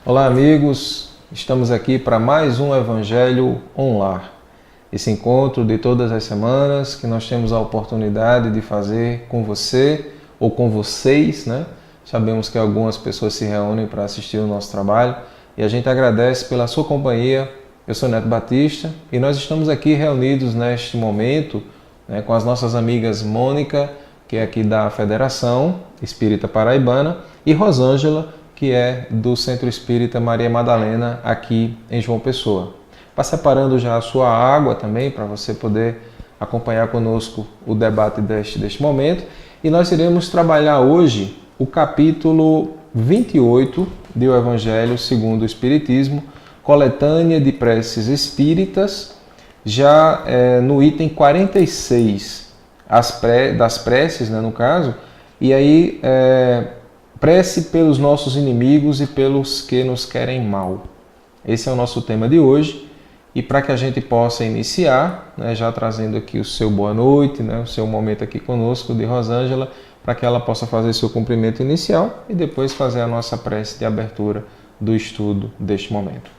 Olá, amigos. Estamos aqui para mais um Evangelho Online. Esse encontro de todas as semanas que nós temos a oportunidade de fazer com você ou com vocês, né? Sabemos que algumas pessoas se reúnem para assistir o nosso trabalho e a gente agradece pela sua companhia. Eu sou Neto Batista e nós estamos aqui reunidos neste momento, né, com as nossas amigas Mônica, que é aqui da Federação Espírita Paraibana, e Rosângela, que é do Centro Espírita Maria Madalena, aqui em João Pessoa. Vá separando já a sua água também, para você poder acompanhar conosco o debate deste momento. E nós iremos trabalhar hoje o capítulo 28 do Evangelho segundo o Espiritismo, coletânea de preces espíritas, já no item 46, das preces, né, no caso, e aí prece pelos nossos inimigos e pelos que nos querem mal. Esse é o nosso tema de hoje, e para que a gente possa iniciar, né, já trazendo aqui o seu boa noite, né, o seu momento aqui conosco de Rosângela, para que ela possa fazer seu cumprimento inicial e depois fazer a nossa prece de abertura do estudo deste momento.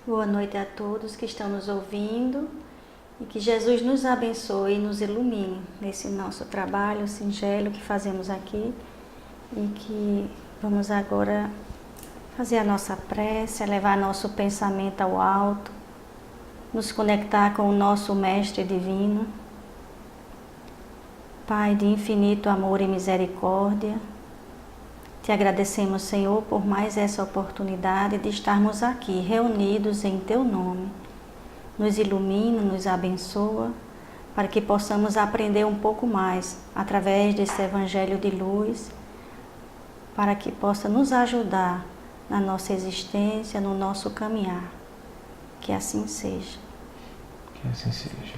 Boa noite a todos que estão nos ouvindo e que Jesus nos abençoe e nos ilumine nesse nosso trabalho singelo que fazemos aqui e que vamos agora fazer a nossa prece, levar nosso pensamento ao alto, nos conectar com o nosso Mestre Divino. Pai de infinito amor e misericórdia, te agradecemos, Senhor, por mais essa oportunidade de estarmos aqui, reunidos em Teu nome. Nos ilumina, nos abençoa, para que possamos aprender um pouco mais através desse Evangelho de luz, para que possa nos ajudar na nossa existência, no nosso caminhar. Que assim seja. Que assim seja.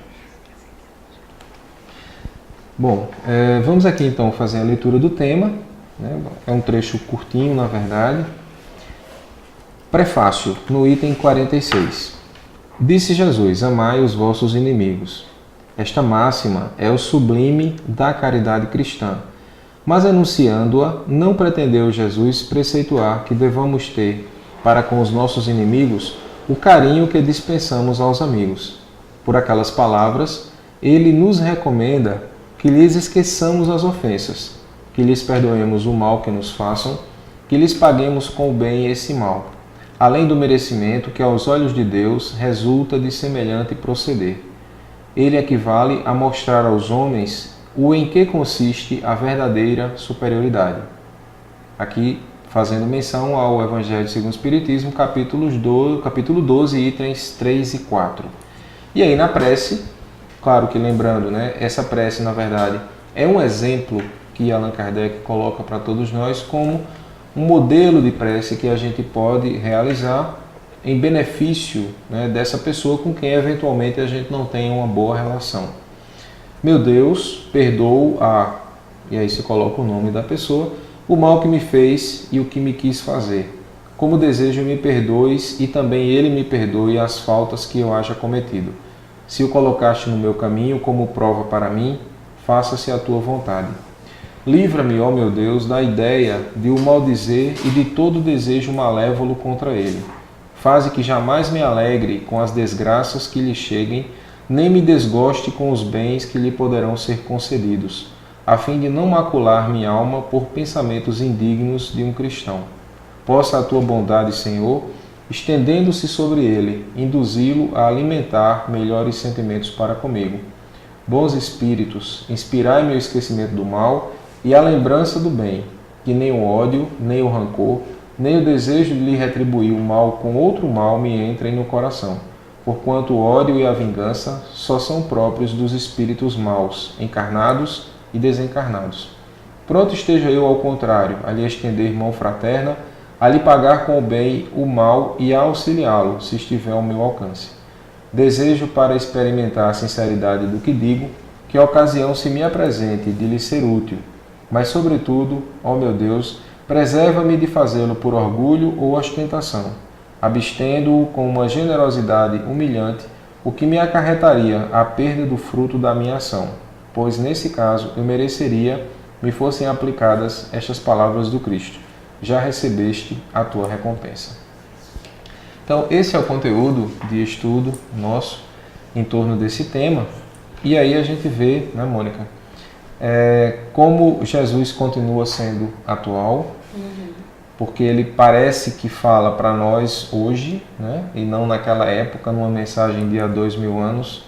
Bom, vamos aqui então fazer a leitura do tema. É um trecho curtinho, na verdade. Prefácio, no item 46. Disse Jesus: amai os vossos inimigos. Esta máxima é o sublime da caridade cristã, mas anunciando-a, não pretendeu Jesus preceituar que devamos ter para com os nossos inimigos o carinho que dispensamos aos amigos. Por aquelas palavras, ele nos recomenda que lhes esqueçamos as ofensas, que lhes perdoemos o mal que nos façam, que lhes paguemos com o bem esse mal, além do merecimento que aos olhos de Deus resulta de semelhante proceder. Ele equivale a mostrar aos homens o em que consiste a verdadeira superioridade. Aqui fazendo menção ao Evangelho segundo o Espiritismo, capítulo 12, itens 3 e 4. E aí na prece, claro que lembrando, né, essa prece na verdade é um exemplo que Allan Kardec coloca para todos nós como um modelo de prece que a gente pode realizar em benefício, né, dessa pessoa com quem eventualmente a gente não tem uma boa relação. Meu Deus, perdoa e aí se coloca o nome da pessoa, o mal que me fez e o que me quis fazer. Como desejo me perdoes e também ele me perdoe as faltas que eu haja cometido. Se o colocaste no meu caminho como prova para mim, faça-se a tua vontade. Livra-me, ó meu Deus, da ideia de o maldizer e de todo desejo malévolo contra ele. Faze que jamais me alegre com as desgraças que lhe cheguem, nem me desgoste com os bens que lhe poderão ser concedidos, a fim de não macular minha alma por pensamentos indignos de um cristão. Possa a tua bondade, Senhor, estendendo-se sobre ele, induzi-lo a alimentar melhores sentimentos para comigo. Bons espíritos, inspirai-me o esquecimento do mal e a lembrança do bem, que nem o ódio, nem o rancor, nem o desejo de lhe retribuir o mal com outro mal me entrem no coração, porquanto o ódio e a vingança só são próprios dos espíritos maus, encarnados e desencarnados. Pronto esteja eu, ao contrário, a lhe estender mão fraterna, a lhe pagar com o bem o mal e a auxiliá-lo, se estiver ao meu alcance. Desejo, para experimentar a sinceridade do que digo, que a ocasião se me apresente de lhe ser útil, mas, sobretudo, ó meu Deus, preserva-me de fazê-lo por orgulho ou ostentação, abstendo-o com uma generosidade humilhante, o que me acarretaria a perda do fruto da minha ação, pois, nesse caso, eu mereceria me fossem aplicadas estas palavras do Cristo: já recebeste a tua recompensa. Então, esse é o conteúdo de estudo nosso em torno desse tema. E aí a gente vê, né, Mônica, como Jesus continua sendo atual, porque ele parece que fala para nós hoje, né, e não naquela época, numa mensagem de há 2000 anos,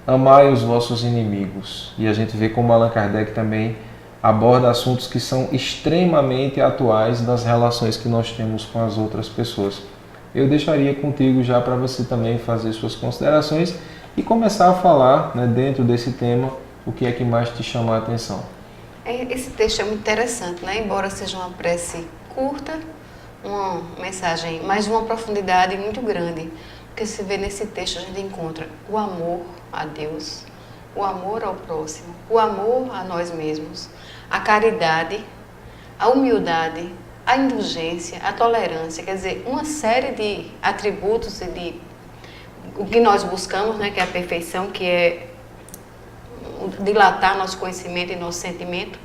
amai os vossos inimigos. E a gente vê como Allan Kardec também aborda assuntos que são extremamente atuais nas relações que nós temos com as outras pessoas. Eu deixaria contigo já para você também fazer suas considerações e começar a falar, né, dentro desse tema, o que é que mais te chama a atenção. Esse texto é muito interessante, né? Embora seja uma prece curta, uma mensagem, mas de uma profundidade muito grande. Porque se vê nesse texto, a gente encontra o amor a Deus, o amor ao próximo, o amor a nós mesmos, a caridade, a humildade, a indulgência, a tolerância, quer dizer, uma série de atributos e de o que nós buscamos, né, que é a perfeição, que é dilatar nosso conhecimento e nosso sentimento,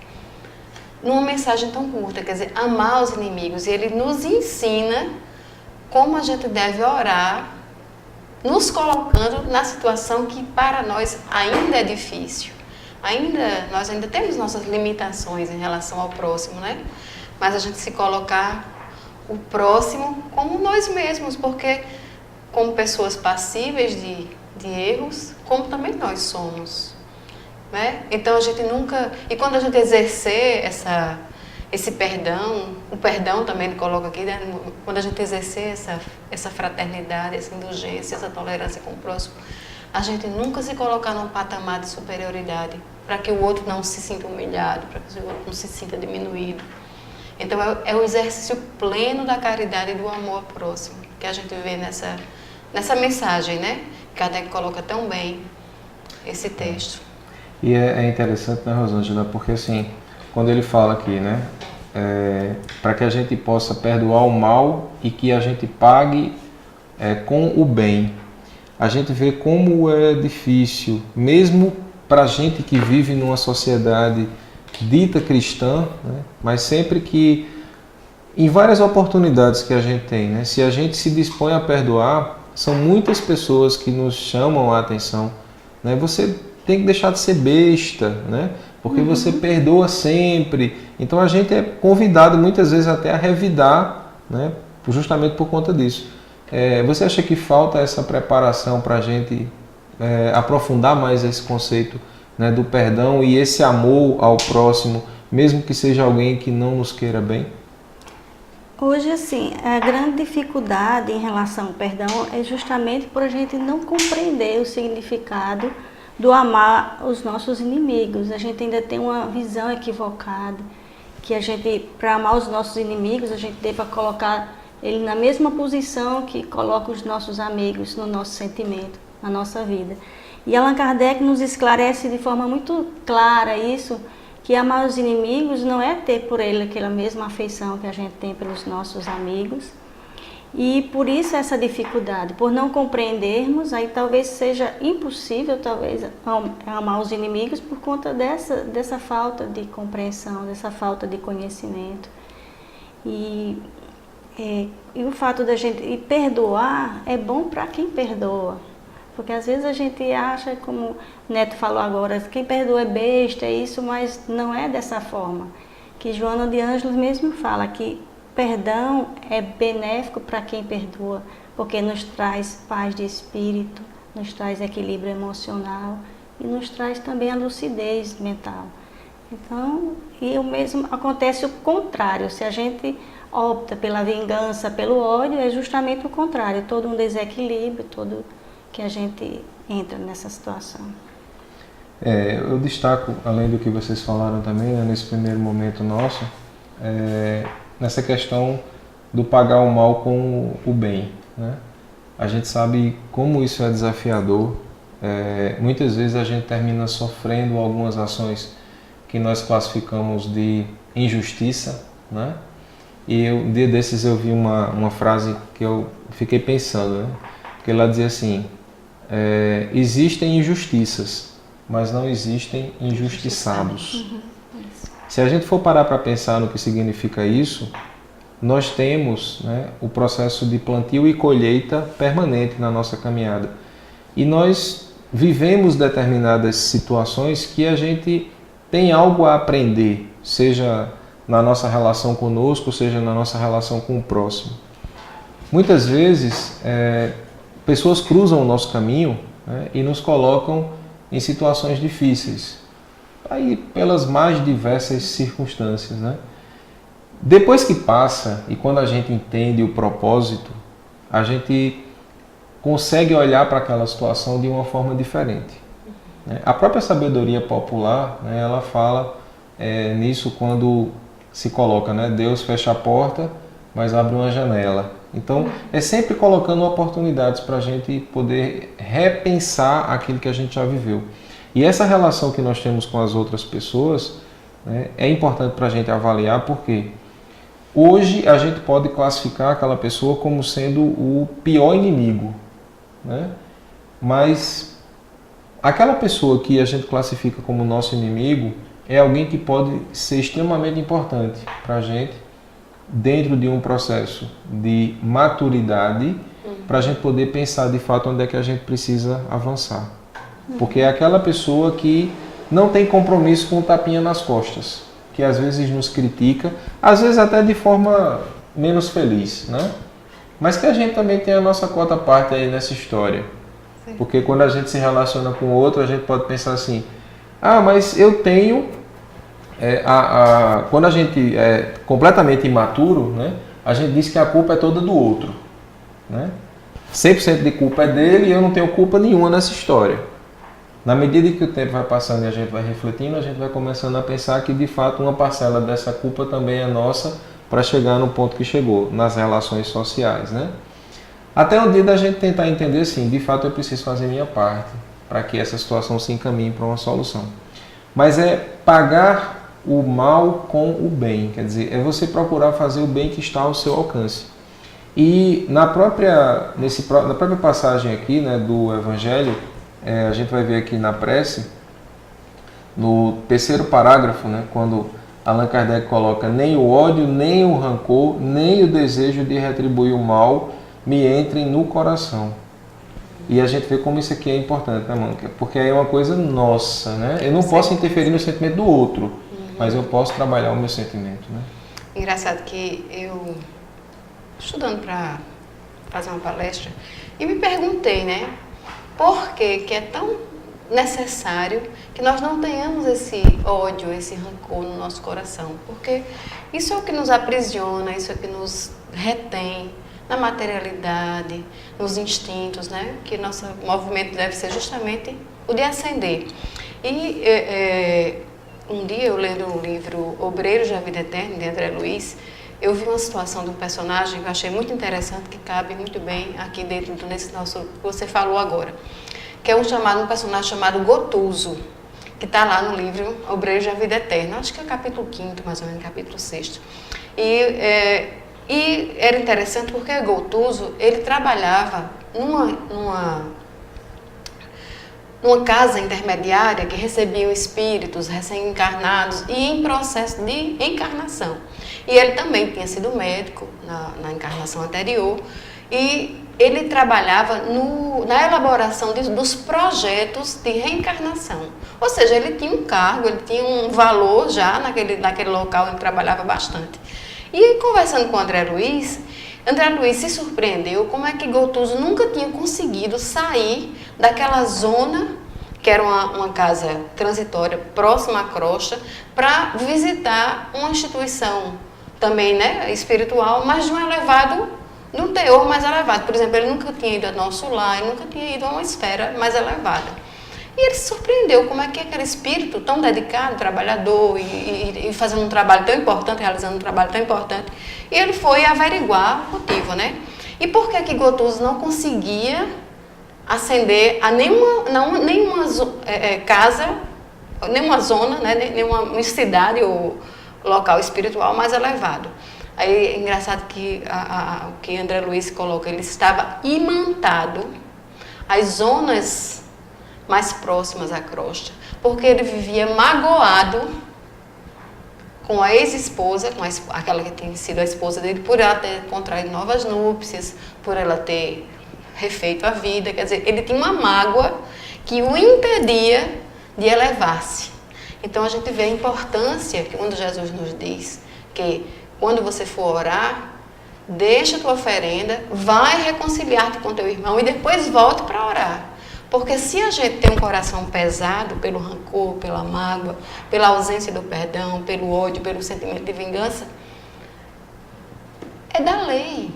numa mensagem tão curta, quer dizer, amar os inimigos. E ele nos ensina como a gente deve orar, nos colocando na situação que para nós ainda é difícil. Nós ainda temos nossas limitações em relação ao próximo, né? Mas a gente se colocar o próximo como nós mesmos, porque como pessoas passíveis de erros, como também nós somos, né? Então a gente nunca... E quando a gente exercer esse perdão, o perdão também ele coloca aqui, né? Quando a gente exercer essa fraternidade, essa indulgência, essa tolerância com o próximo, a gente nunca se colocar num patamar de superioridade, para que o outro não se sinta humilhado, para que o outro não se sinta diminuído. Então é o exercício pleno da caridade e do amor ao próximo, que a gente vê nessa mensagem, né? Kardec coloca tão bem esse texto. E é interessante, né, Rosângela, porque assim, quando ele fala aqui, né, para que a gente possa perdoar o mal e que a gente pague com o bem, a gente vê como é difícil, mesmo para a gente que vive numa sociedade dita cristã, né, mas sempre que, em várias oportunidades que a gente tem, né, se a gente se dispõe a perdoar, são muitas pessoas que nos chamam a atenção, né, você tem que deixar de ser besta, né? Porque você perdoa sempre. Então a gente é convidado muitas vezes até a revidar, né? Justamente por conta disso. Você acha que falta essa preparação para a gente aprofundar mais esse conceito, né, do perdão e esse amor ao próximo, mesmo que seja alguém que não nos queira bem? Hoje, assim, a grande dificuldade em relação ao perdão é justamente por a gente não compreender o significado do amar os nossos inimigos. A gente ainda tem uma visão equivocada, que a gente, para amar os nossos inimigos, a gente deva colocar ele na mesma posição que coloca os nossos amigos no nosso sentimento, na nossa vida. E Allan Kardec nos esclarece de forma muito clara isso, que amar os inimigos não é ter por ele aquela mesma afeição que a gente tem pelos nossos amigos. E por isso essa dificuldade, por não compreendermos, aí talvez seja impossível amar os inimigos por conta dessa falta de compreensão, dessa falta de conhecimento. E o fato da gente perdoar é bom para quem perdoa, porque às vezes a gente acha, como o Neto falou agora, quem perdoa é besta, é isso, mas não é dessa forma. Que Joana de Ângeles mesmo fala que perdão é benéfico para quem perdoa, porque nos traz paz de espírito, nos traz equilíbrio emocional e nos traz também a lucidez mental. Então, e o mesmo acontece o contrário, se a gente opta pela vingança, pelo ódio, é justamente o contrário, todo um desequilíbrio, todo que a gente entra nessa situação. Eu destaco, além do que vocês falaram também, né, nesse primeiro momento nosso, nessa questão do pagar o mal com o bem, né? A gente sabe como isso é desafiador. Muitas vezes a gente termina sofrendo algumas ações que nós classificamos de injustiça, né? E um dia desses eu vi uma frase que eu fiquei pensando, né? Que ela dizia assim, existem injustiças, mas não existem injustiçados. Se a gente for parar para pensar no que significa isso, nós temos, né, o processo de plantio e colheita permanente na nossa caminhada. E nós vivemos determinadas situações que a gente tem algo a aprender, seja na nossa relação conosco, seja na nossa relação com o próximo. Muitas vezes, pessoas cruzam o nosso caminho, né, e nos colocam em situações difíceis, aí pelas mais diversas circunstâncias, né? Depois que passa e quando a gente entende o propósito, a gente consegue olhar para aquela situação de uma forma diferente, né? A própria sabedoria popular, né, ela fala nisso quando se coloca, né, Deus fecha a porta, mas abre uma janela. Então, é sempre colocando oportunidades para a gente poder repensar aquilo que a gente já viveu. E essa relação que nós temos com as outras pessoas, né, é importante para a gente avaliar, porque hoje a gente pode classificar aquela pessoa como sendo o pior inimigo, né? Mas aquela pessoa que a gente classifica como nosso inimigo é alguém que pode ser extremamente importante para a gente dentro de um processo de maturidade, para a gente poder pensar de fato onde é que a gente precisa avançar. Porque é aquela pessoa que não tem compromisso com o tapinha nas costas, que às vezes nos critica, às vezes até de forma menos feliz, né? Mas que a gente também tem a nossa quota parte aí nessa história. Sim. Porque quando a gente se relaciona com o outro, a gente pode pensar assim, mas eu tenho... quando a gente é completamente imaturo, né, a gente diz que a culpa é toda do outro, né? 100% de culpa é dele e eu não tenho culpa nenhuma nessa história. Na medida que o tempo vai passando e a gente vai refletindo, a gente vai começando a pensar que de fato uma parcela dessa culpa também é nossa para chegar no ponto que chegou, nas relações sociais, né? Até o dia da gente tentar entender, sim, de fato eu preciso fazer minha parte para que essa situação se encaminhe para uma solução. Mas é pagar o mal com o bem, quer dizer, é você procurar fazer o bem que está ao seu alcance. E na própria passagem aqui, né, do Evangelho, a gente vai ver aqui na prece, no terceiro parágrafo, né, quando Allan Kardec coloca: nem o ódio, nem o rancor, nem o desejo de retribuir o mal me entrem no coração. E a gente vê como isso aqui é importante, né, Mônica? Porque é uma coisa nossa, né? Eu não posso interferir no sentimento do outro, mas eu posso trabalhar o meu sentimento, né? Engraçado que eu, estudando para fazer uma palestra, e me perguntei, né, por que é tão necessário que nós não tenhamos esse ódio, esse rancor no nosso coração? Porque isso é o que nos aprisiona, isso é o que nos retém na materialidade, nos instintos, né? Que nosso movimento deve ser justamente o de ascender. E um dia eu lendo o livro Obreiros da Vida Eterna, de André Luiz, eu vi uma situação de um personagem que eu achei muito interessante, que cabe muito bem aqui dentro desse nosso que você falou agora, que é um personagem chamado Gotuso, que está lá no livro Obreiros da Vida Eterna, acho que é o capítulo 5º, mais ou menos, capítulo 6º. E era interessante porque Gotuso, ele trabalhava numa casa intermediária que recebia espíritos recém-encarnados e em processo de encarnação. E ele também tinha sido médico na encarnação anterior e ele trabalhava na elaboração dos projetos de reencarnação. Ou seja, ele tinha um cargo, ele tinha um valor já naquele local, ele trabalhava bastante. E conversando com André Luiz se surpreendeu como é que Gotuso nunca tinha conseguido sair daquela zona, que era uma casa transitória próxima à crosta, para visitar uma instituição também, né, espiritual, mas de um teor mais elevado. Por exemplo, ele nunca tinha ido ao Nosso Lar, ele nunca tinha ido a uma esfera mais elevada. E ele se surpreendeu como é que aquele espírito tão dedicado, trabalhador e fazendo um trabalho tão importante, realizando um trabalho tão importante, e ele foi averiguar o motivo, né? E por que Gotuso não conseguia ascender a nenhuma casa, nenhuma zona, né? Nenhuma cidade ou local espiritual mais elevado? Aí é engraçado que o que André Luiz coloca, ele estava imantado às zonas mais próximas à crosta, porque ele vivia magoado com a ex-esposa, aquela que tem sido a esposa dele, por ela ter contraído novas núpcias, por ela ter refeito a vida. Quer dizer, ele tinha uma mágoa que o impedia de elevar-se. Então a gente vê a importância que quando Jesus nos diz que quando você for orar, deixa a tua oferenda, vai reconciliar-te com teu irmão e depois volte para orar. Porque se a gente tem um coração pesado pelo rancor, pela mágoa, pela ausência do perdão, pelo ódio, pelo sentimento de vingança, é da lei.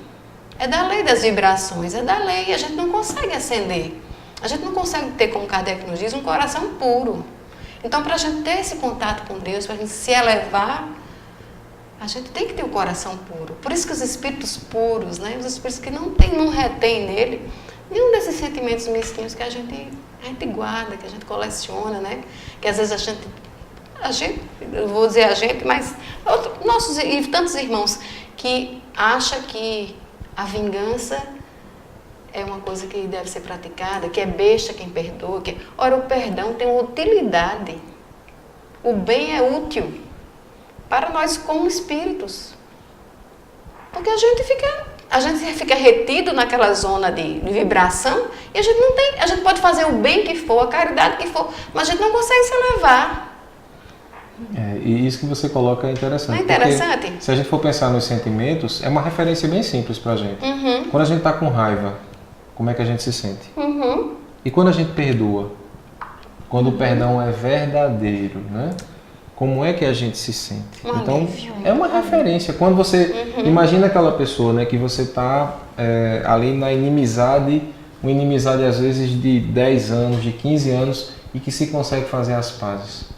É da lei das vibrações, é da lei. A gente não consegue acender. A gente não consegue ter, como Kardec nos diz, um coração puro. Então, para a gente ter esse contato com Deus, para a gente se elevar, a gente tem que ter um coração puro. Por isso que os espíritos puros, né, os espíritos que não retêm nele nenhum desses sentimentos mesquinhos que a gente guarda, que a gente coleciona, né? Que às vezes a gente, eu vou dizer a gente, mas nossos e tantos irmãos que acham que a vingança é uma coisa que deve ser praticada, que é besta quem perdoa. Ora, o perdão tem uma utilidade. O bem é útil para nós como espíritos. Porque a gente fica retido naquela zona de vibração e a gente não tem, a gente pode fazer o bem que for, a caridade que for, mas a gente não consegue se elevar. E isso que você coloca é interessante. Não é interessante? Porque, se a gente for pensar nos sentimentos, é uma referência bem simples pra gente. Uhum. Quando a gente está com raiva, como é que a gente se sente? Uhum. E quando a gente perdoa? Quando o perdão é verdadeiro, né? Como é que a gente se sente? Então, é uma referência. Quando você imagina aquela pessoa, né, que você está ali na inimizade, uma inimizade às vezes de 10 anos, de 15 anos, e que se consegue fazer as pazes.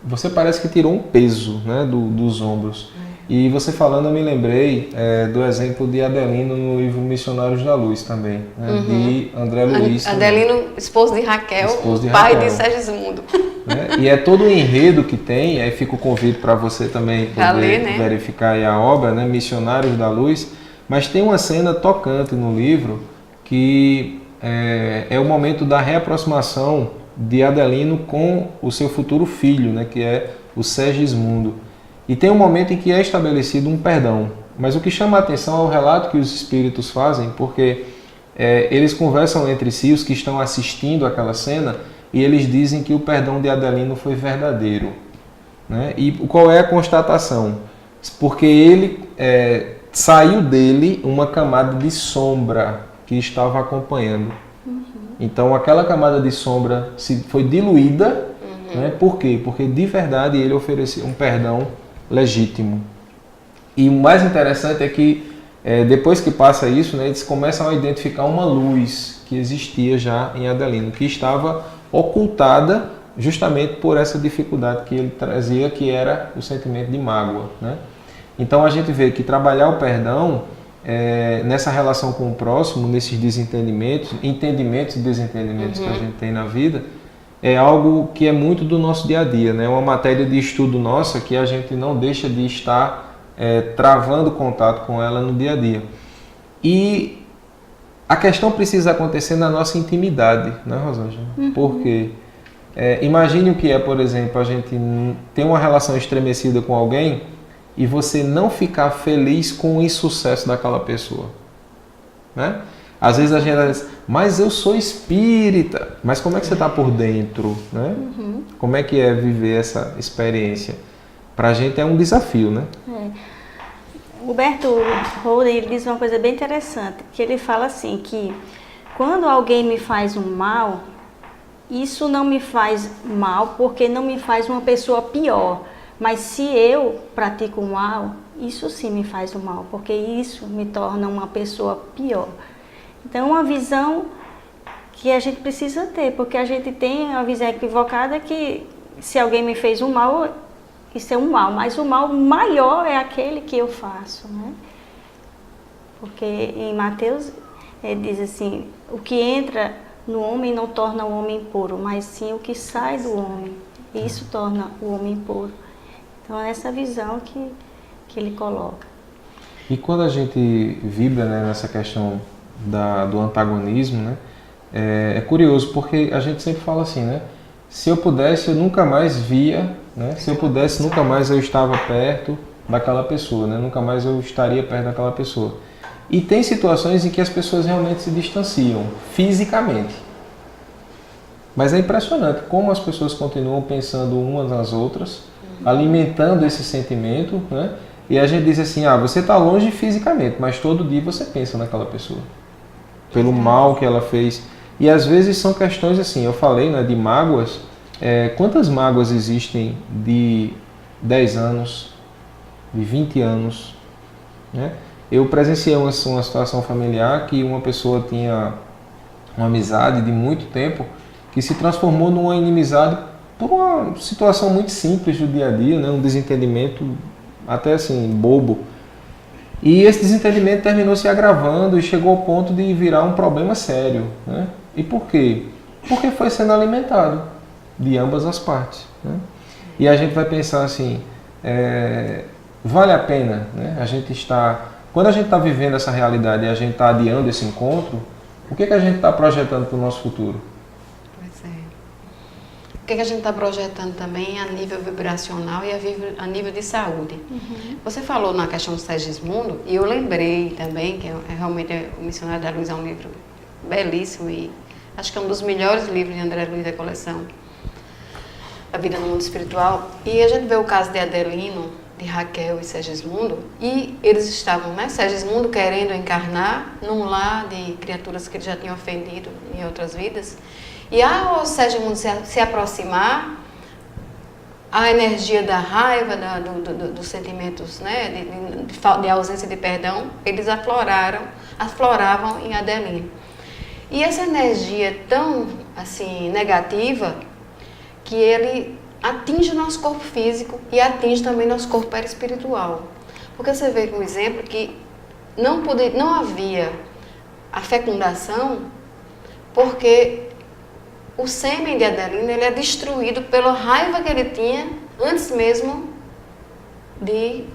Você parece que tirou um peso, né, dos ombros. E você falando, eu me lembrei do exemplo de Adelino no livro Missionários da Luz também, né, de André Luiz. Adelino, esposo de Raquel, pai de Segismundo. Né? E é todo o enredo que tem, aí fica o convite para você também poder verificar aí a obra, né, Missionários da Luz. Mas tem uma cena tocante no livro que é o momento da reaproximação de Adelino com o seu futuro filho, né, que é o Segismundo. E tem um momento em que é estabelecido um perdão. Mas o que chama a atenção é o relato que os espíritos fazem, porque eles conversam entre si, os que estão assistindo aquela cena, e eles dizem que o perdão de Adelino foi verdadeiro. Né? E qual é a constatação? Porque ele saiu dele uma camada de sombra que estava acompanhando. Então aquela camada de sombra foi diluída. Né? Por quê? Porque de verdade ele ofereceu um perdão legítimo. E o mais interessante é que depois que passa isso, né, eles começam a identificar uma luz que existia já em Adelino, que estava ocultada justamente por essa dificuldade que ele trazia, que era o sentimento de mágoa. Né? Então a gente vê que trabalhar o perdão nessa relação com o próximo, nesses entendimentos e desentendimentos que a gente tem na vida, é algo que é muito do nosso dia a dia, né? É uma matéria de estudo nossa que a gente não deixa de estar travando contato com ela no dia a dia. E a questão precisa acontecer na nossa intimidade, né, Rosângela? Porque imagine o que é, por exemplo, a gente ter uma relação estremecida com alguém e você não ficar feliz com o insucesso daquela pessoa. Né? Às vezes a gente diz, mas eu sou espírita. Mas como é que você está por dentro? Né? Como é que é viver essa experiência? Para a gente é um desafio, né? Huberto Holden, ele diz uma coisa bem interessante, que ele fala assim, que quando alguém me faz um mal, isso não me faz mal porque não me faz uma pessoa pior. Mas se eu pratico o mal, isso sim me faz o mal, porque isso me torna uma pessoa pior. Então, é uma visão que a gente precisa ter, porque a gente tem uma visão equivocada que se alguém me fez um mal, isso é um mal, mas o mal maior é aquele que eu faço, né? Porque em Mateus diz assim, o que entra no homem não torna o homem puro, mas sim o que sai do homem, isso torna o homem puro. Então é essa visão que ele coloca. E quando a gente vibra, né, nessa questão do antagonismo, né, é curioso porque a gente sempre fala assim, né? se eu pudesse, eu nunca mais via, né? Se eu pudesse, nunca mais eu estava perto daquela pessoa, né? Nunca mais eu estaria perto daquela pessoa. E tem situações em que as pessoas realmente se distanciam, fisicamente. Mas é impressionante como as pessoas continuam pensando umas nas outras, alimentando esse sentimento, né? E a gente diz assim, você está longe fisicamente, mas todo dia você pensa naquela pessoa. Pelo mal que ela fez. E às vezes são questões assim, eu falei, né, de mágoas. Quantas mágoas existem de 10 anos, de 20 anos, né? Eu presenciei uma situação familiar que uma pessoa tinha uma amizade de muito tempo que se transformou numa inimizade por uma situação muito simples do dia a dia, né? Um desentendimento até assim, bobo. E esse desentendimento terminou se agravando e chegou ao ponto de virar um problema sério, né? E por quê? Porque foi sendo alimentado de ambas as partes, né? E a gente vai pensar assim, vale a pena, né? Quando a gente está vivendo essa realidade e a gente está adiando esse encontro, o que a gente está projetando para o nosso futuro? Pois é. O que a gente está projetando também a nível vibracional e a nível de saúde. Você falou na questão do Segismundo, e eu lembrei também, que realmente o Missionário da Luz é um livro belíssimo e acho que é um dos melhores livros de André Luiz da coleção, A Vida no Mundo Espiritual. E a gente vê o caso de Adelino, de Raquel e Segismundo, e eles estavam, né, Segismundo querendo encarnar num lar de criaturas que ele já tinha ofendido em outras vidas, e ao Segismundo se aproximar, a energia da raiva, dos sentimentos, né, de ausência de perdão, eles afloravam em Adelino. E essa energia é tão assim, negativa, que ele atinge o nosso corpo físico e atinge também nosso corpo perispiritual. Porque você vê com um exemplo que não havia a fecundação, porque o sêmen de Adelino ele é destruído pela raiva que ele tinha antes mesmo de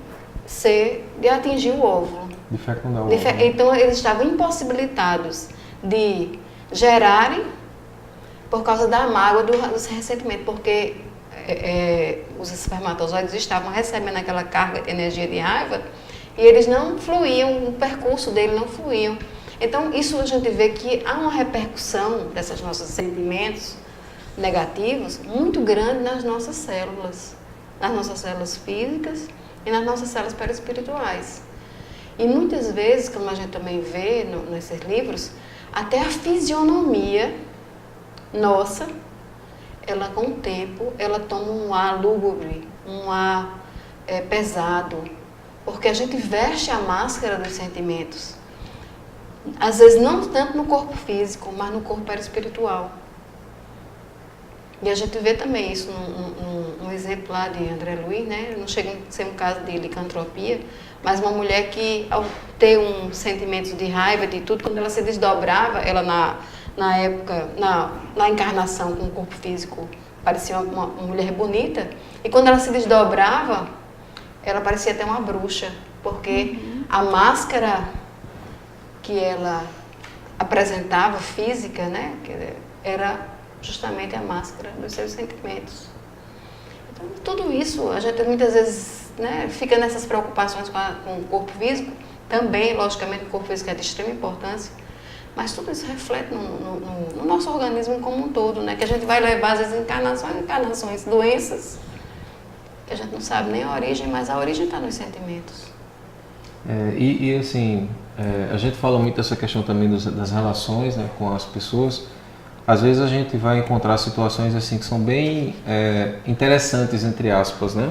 atingir o óvulo. De fecundar o óvulo. Então eles estavam impossibilitados de gerarem por causa da mágoa dos ressentimentos, porque os espermatozoides estavam recebendo aquela carga de energia de raiva e eles não fluíam, o percurso dele não fluía. Então, isso a gente vê que há uma repercussão desses nossos sentimentos negativos muito grande nas nossas células físicas e nas nossas células perispirituais. E muitas vezes, como a gente também vê nesses livros, até a fisionomia nossa, ela com o tempo, ela toma um ar lúgubre, um ar pesado, porque a gente veste a máscara dos sentimentos. Às vezes não tanto no corpo físico, mas no corpo perispiritual. E a gente vê também isso num exemplo lá de André Luiz, né? Não chega a ser um caso de licantropia, mas uma mulher que, ao ter um sentimento de raiva, de tudo, quando ela se desdobrava, ela na época, na encarnação com o corpo físico, parecia uma mulher bonita, e quando ela se desdobrava, ela parecia até uma bruxa, porque a máscara que ela apresentava, física, né, era justamente a máscara dos seus sentimentos. Então, tudo isso, a gente muitas vezes, né, fica nessas preocupações com o corpo físico, também, logicamente, o corpo físico é de extrema importância, mas tudo isso reflete no nosso organismo como um todo, né, que a gente vai levar, às vezes, encarnações, doenças, que a gente não sabe nem a origem, mas a origem está nos sentimentos. Assim, a gente fala muito dessa questão também das relações, né, com as pessoas. Às vezes a gente vai encontrar situações assim que são bem interessantes, entre aspas, né?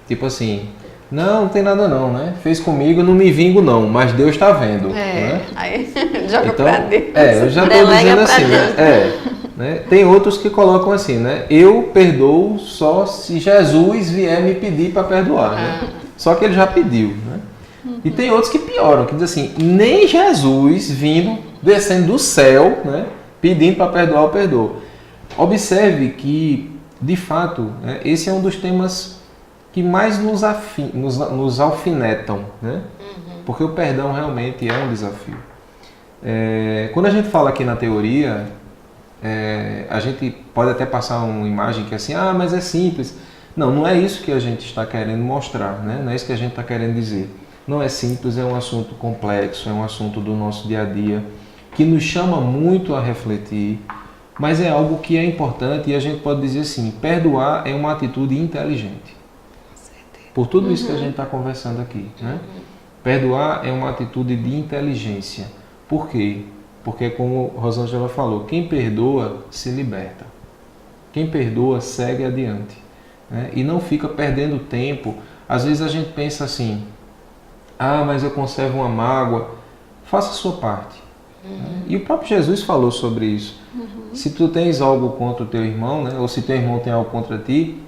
Tipo assim, não tem nada não, né? Fez comigo, não me vingo não, mas Deus está vendo. Né? Aí joga pra Deus. Eu já estou dizendo assim, né? Tem outros que colocam assim, né? Eu perdoo só se Jesus vier me pedir para perdoar, né? Só que ele já pediu, né? E tem outros que pioram, que dizem assim, nem Jesus descendo do céu, né, pedindo para perdoar, eu perdoo. Observe que, de fato, né, esse é um dos temas que mais nos alfinetam, né? Porque o perdão realmente é um desafio. Quando a gente fala aqui na teoria, a gente pode até passar uma imagem que é assim, mas é simples. Não, não é isso que a gente está querendo mostrar, né? Não é isso que a gente está querendo dizer. Não é simples, é um assunto complexo, é um assunto do nosso dia a dia, que nos chama muito a refletir, mas é algo que é importante e a gente pode dizer assim, perdoar é uma atitude inteligente. Por tudo isso que a gente está conversando aqui, né? Perdoar é uma atitude de inteligência. Por quê? Porque, como Rosângela falou, quem perdoa se liberta. Quem perdoa segue adiante, né? E não fica perdendo tempo. Às vezes a gente pensa assim, mas eu conservo uma mágoa. Faça a sua parte. E o próprio Jesus falou sobre isso. Se tu tens algo contra o teu irmão, né? Ou se teu irmão tem algo contra ti,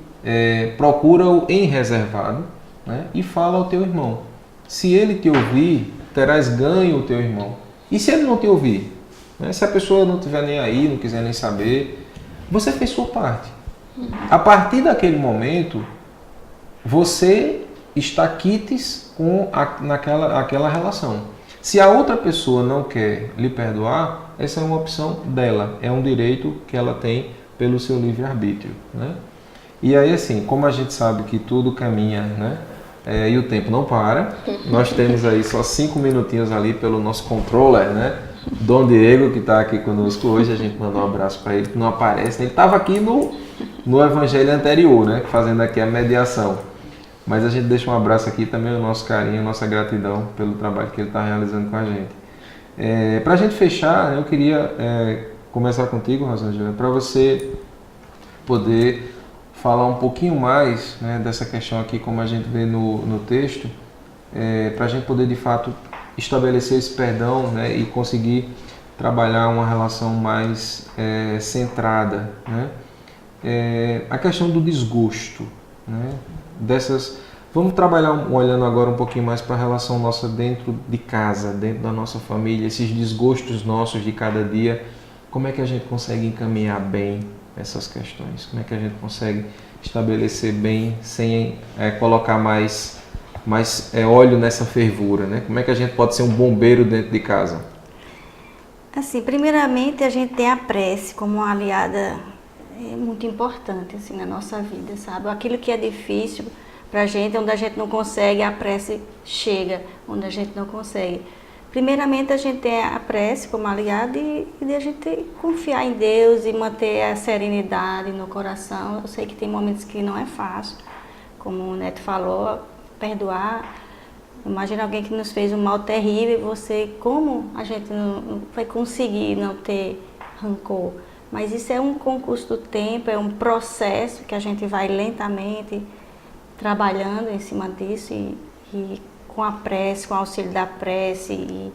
procura-o em reservado, né? E fala ao teu irmão. Se ele te ouvir, terás ganho o teu irmão. E se ele não te ouvir? Né? Se a pessoa não estiver nem aí, não quiser nem saber, você fez sua parte. A partir daquele momento, você está quites com aquela relação. Se a outra pessoa não quer lhe perdoar, essa é uma opção dela, é um direito que ela tem pelo seu livre-arbítrio, né? E aí, assim, como a gente sabe que tudo caminha, né? E o tempo não para, nós temos aí só 5 minutinhos ali pelo nosso controller, né? Dom Diego, que está aqui conosco hoje, a gente mandou um abraço para ele, que não aparece, ele estava aqui no evangelho anterior, né? Fazendo aqui a mediação. Mas a gente deixa um abraço aqui também, o nosso carinho, a nossa gratidão pelo trabalho que ele está realizando com a gente. Para a gente fechar, eu queria começar contigo, Rosângela, para você poder falar um pouquinho mais, né, dessa questão aqui, como a gente vê no texto, para a gente poder, de fato, estabelecer esse perdão, né, e conseguir trabalhar uma relação mais centrada, né? A questão do desgosto, né? Vamos trabalhar olhando agora um pouquinho mais para a relação nossa dentro de casa, dentro da nossa família, esses desgostos nossos de cada dia, como é que a gente consegue encaminhar bem essas questões? Como é que a gente consegue estabelecer bem sem colocar mais óleo nessa fervura, né? Como é que a gente pode ser um bombeiro dentro de casa? Assim, primeiramente a gente tem a prece como uma aliada muito importante assim, na nossa vida, sabe? Aquilo que é difícil para a gente, onde a gente não consegue, a prece chega, onde a gente não consegue. Primeiramente a gente tem a prece como aliada e a gente confiar em Deus e manter a serenidade no coração. Eu sei que tem momentos que não é fácil, como o Neto falou, perdoar. Imagina alguém que nos fez um mal terrível e você, como a gente não vai conseguir não ter rancor? Mas isso é um concurso do tempo, é um processo que a gente vai lentamente trabalhando em cima disso e com a prece, com o auxílio da prece e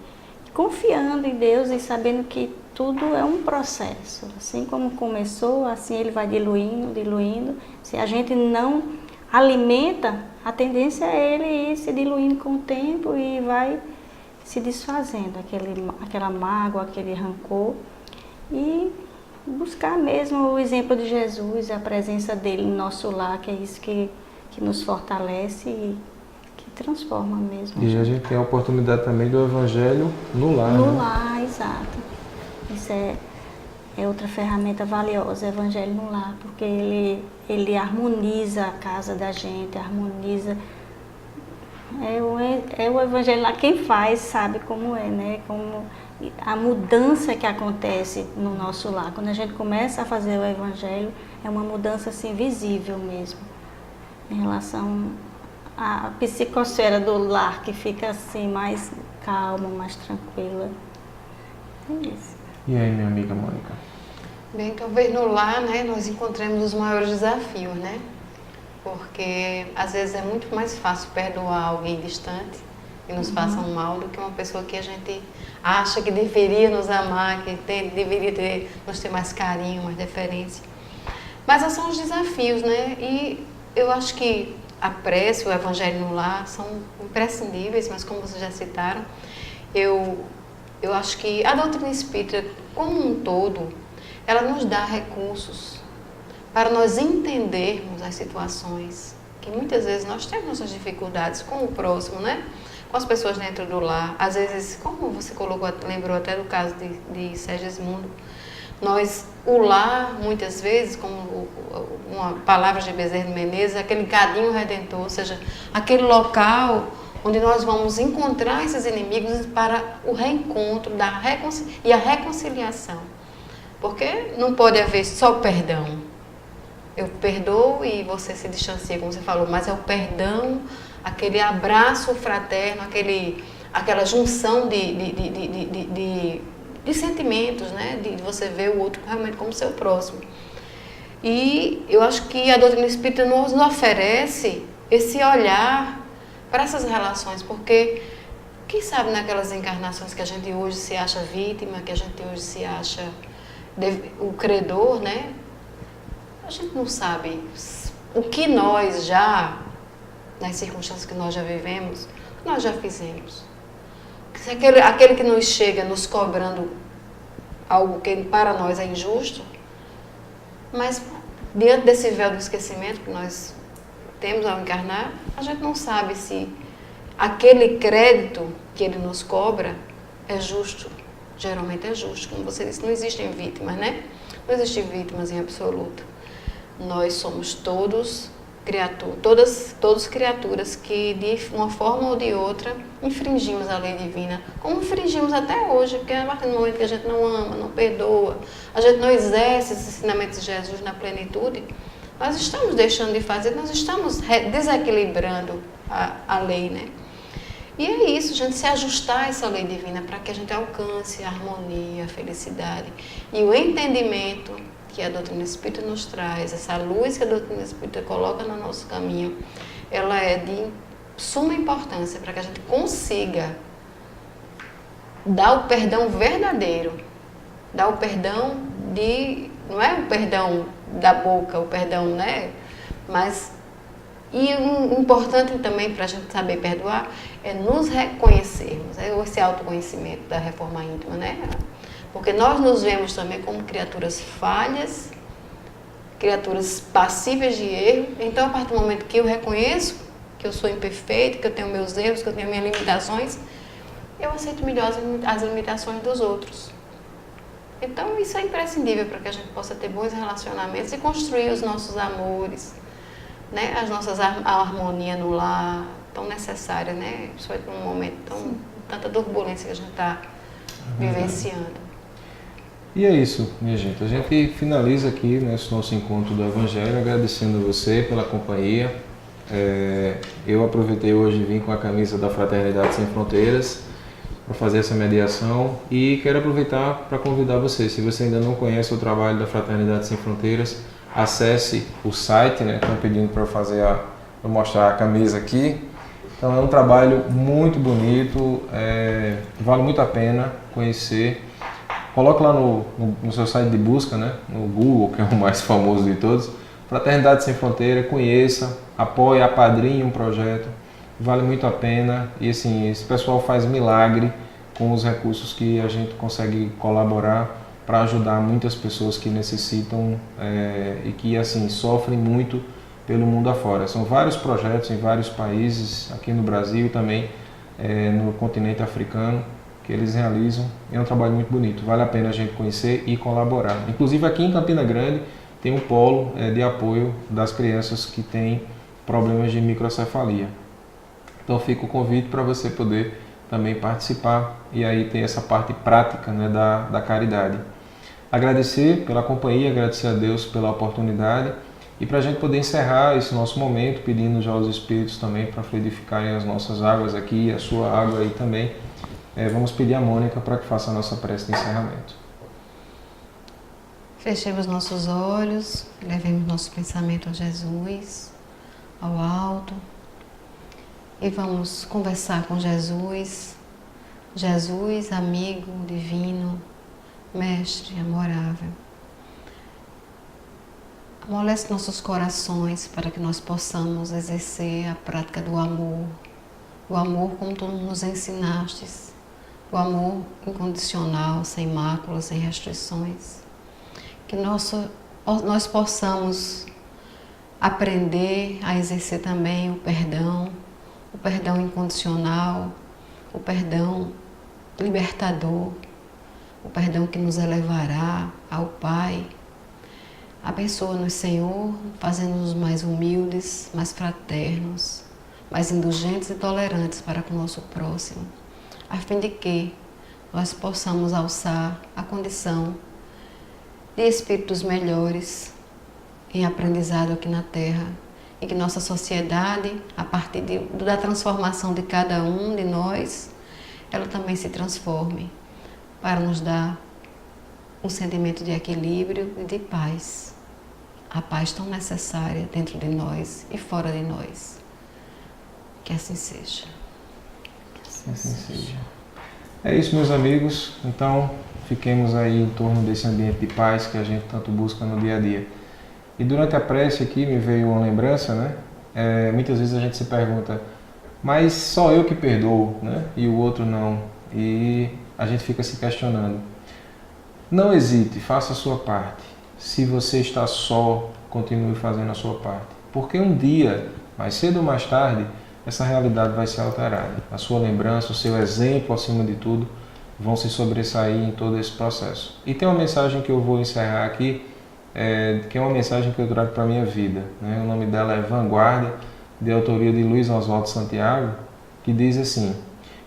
confiando em Deus e sabendo que tudo é um processo. Assim como começou, assim ele vai diluindo. Se a gente não alimenta, a tendência é ele ir se diluindo com o tempo e vai se desfazendo, aquela mágoa, aquele rancor. E buscar mesmo o exemplo de Jesus, a presença dele no nosso lar, que é isso que nos fortalece e que transforma mesmo. E a gente tem a oportunidade também do Evangelho no lar. No lar, exato. Isso é outra ferramenta valiosa, o Evangelho no lar, porque ele harmoniza a casa da gente, harmoniza. É o Evangelho lá, quem faz sabe como é, né? Como a mudança que acontece no nosso lar. Quando a gente começa a fazer o Evangelho, é uma mudança assim visível mesmo, em relação à psicosfera do lar, que fica assim mais calma, mais tranquila. É isso. E aí, minha amiga Mônica? Bem, talvez no lar, né, nós encontremos os maiores desafios, né? Porque às vezes é muito mais fácil perdoar alguém distante que nos faça um mal do que uma pessoa que a gente acha que deveria nos amar, que deveria nos ter mais carinho, mais deferência. Mas esses são os desafios, né? E eu acho que a prece, o Evangelho no lar são imprescindíveis, mas como vocês já citaram, eu acho que a doutrina espírita, como um todo, ela nos dá recursos para nós entendermos as situações que muitas vezes nós temos nossas dificuldades com o próximo, né? Com as pessoas dentro do lar. Às vezes, como você lembrou até do caso de Segismundo, O lar, muitas vezes, como uma palavra de Bezerra de Menezes, aquele cadinho redentor, ou seja, aquele local onde nós vamos encontrar esses inimigos para o reencontro e a reconciliação. Porque não pode haver só perdão. Eu perdoo e você se distancia, como você falou, mas é o perdão, aquele abraço fraterno, aquela junção de sentimentos, né? De você ver o outro realmente como seu próximo. E eu acho que a doutrina espírita nos oferece esse olhar para essas relações, porque quem sabe naquelas encarnações que a gente hoje se acha vítima, que a gente hoje se acha o credor, né? A gente não sabe o que nós já, nas circunstâncias que nós já vivemos, nós já fizemos. Se aquele que nos chega nos cobrando algo que para nós é injusto, mas diante desse véu do esquecimento que nós temos ao encarnar, a gente não sabe se aquele crédito que ele nos cobra é justo. Geralmente é justo, como você disse, não existem vítimas, né? Não existem vítimas em absoluto. Nós somos todos criaturas que de uma forma ou de outra infringimos a lei divina, como infringimos até hoje, porque a partir do momento que a gente não ama, não perdoa, a gente não exerce os ensinamentos de Jesus na plenitude, nós estamos deixando de fazer, nós estamos desequilibrando a lei, né? E é isso, a gente se ajustar a essa lei divina para que a gente alcance a harmonia, a felicidade e o entendimento que a doutrina espírita nos traz, essa luz que a doutrina espírita coloca no nosso caminho, ela é de suma importância para que a gente consiga dar o perdão verdadeiro, dar o perdão não é o perdão da boca, o perdão, né? Mas, e o importante também para a gente saber perdoar é nos reconhecermos, é esse autoconhecimento da reforma íntima, né? Porque nós nos vemos também como criaturas falhas, criaturas passíveis de erro. Então, a partir do momento que eu reconheço que eu sou imperfeito, que eu tenho meus erros, que eu tenho minhas limitações, eu aceito melhor as limitações dos outros. Então, isso é imprescindível para que a gente possa ter bons relacionamentos e construir os nossos amores, né? A harmonia no lar, tão necessária, né? Principalmente num momento tanta turbulência que a gente está vivenciando. E é isso, minha gente. A gente finaliza aqui nesse nosso encontro do Evangelho, agradecendo a você pela companhia. Eu aproveitei hoje e vim com a camisa da Fraternidade Sem Fronteiras para fazer essa mediação e quero aproveitar para convidar você, se você ainda não conhece o trabalho da Fraternidade Sem Fronteiras, acesse o site, né? Estão pedindo para eu mostrar a camisa aqui. Então é um trabalho muito bonito, vale muito a pena conhecer. Coloque lá no seu site de busca, né? No Google, que é o mais famoso de todos, Fraternidade Sem Fronteira, conheça, apoie, apadrinhe um projeto, vale muito a pena. E assim, esse pessoal faz milagre com os recursos que a gente consegue colaborar para ajudar muitas pessoas que necessitam e que assim sofrem muito pelo mundo afora. São vários projetos em vários países, aqui no Brasil e também no continente africano, que eles realizam. É um trabalho muito bonito, vale a pena a gente conhecer e colaborar. Inclusive aqui em Campina Grande tem um polo de apoio das crianças que têm problemas de microcefalia. Então fica o convite para você poder também participar e aí ter essa parte prática, né, da caridade. Agradecer pela companhia, agradecer a Deus pela oportunidade e para a gente poder encerrar esse nosso momento, pedindo já aos Espíritos também para fluidificarem as nossas águas aqui, a sua água aí também. Vamos pedir a Mônica para que faça a nossa prece de encerramento. Fechemos nossos olhos, levemos nosso pensamento a Jesus, ao alto, e vamos conversar com Jesus. Jesus, amigo divino, mestre amorável. Amolece nossos corações para que nós possamos exercer a prática do amor. O amor como tu nos ensinastes. O amor incondicional, sem máculas, sem restrições. Que nós possamos aprender a exercer também o perdão incondicional, o perdão libertador, o perdão que nos elevará ao Pai. Abençoa-nos, Senhor, fazendo-nos mais humildes, mais fraternos, mais indulgentes e tolerantes para com o nosso próximo, a fim de que nós possamos alçar a condição de espíritos melhores em aprendizado aqui na Terra, e que nossa sociedade, a partir da transformação de cada um de nós, ela também se transforme para nos dar um sentimento de equilíbrio e de paz. A paz tão necessária dentro de nós e fora de nós. Que assim seja. Que assim seja. É isso, meus amigos. Então, fiquemos aí em torno desse ambiente de paz que a gente tanto busca no dia a dia. E durante a prece aqui me veio uma lembrança, né? Muitas vezes a gente se pergunta, mas só eu que perdoo, né? E o outro não. E a gente fica se questionando. Não hesite, faça a sua parte. Se você está só, continue fazendo a sua parte. Porque um dia, mais cedo ou mais tarde, essa realidade vai ser alterada. A sua lembrança, o seu exemplo, acima de tudo, vão se sobressair em todo esse processo. E tem uma mensagem que eu vou encerrar aqui, que é uma mensagem que eu trago para a minha vida, né? O nome dela é Vanguarda, de autoria de Luiz Oswaldo Santiago, que diz assim: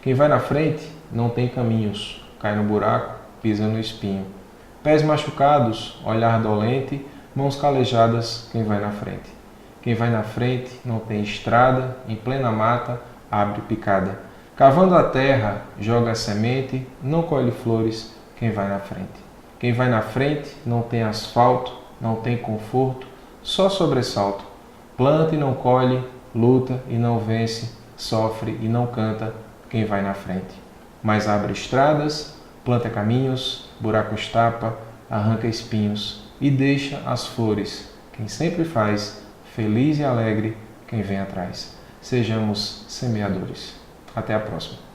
quem vai na frente não tem caminhos, cai no buraco, pisa no espinho. Pés machucados, olhar dolente, mãos calejadas, quem vai na frente. Quem vai na frente não tem estrada, em plena mata, abre picada. Cavando a terra, joga a semente, não colhe flores, quem vai na frente. Quem vai na frente não tem asfalto, não tem conforto, só sobressalto. Planta e não colhe, luta e não vence, sofre e não canta, quem vai na frente. Mas abre estradas, planta caminhos, buracos tapa, arranca espinhos e deixa as flores. Quem sempre faz, feliz e alegre, quem vem atrás. Sejamos semeadores. Até a próxima.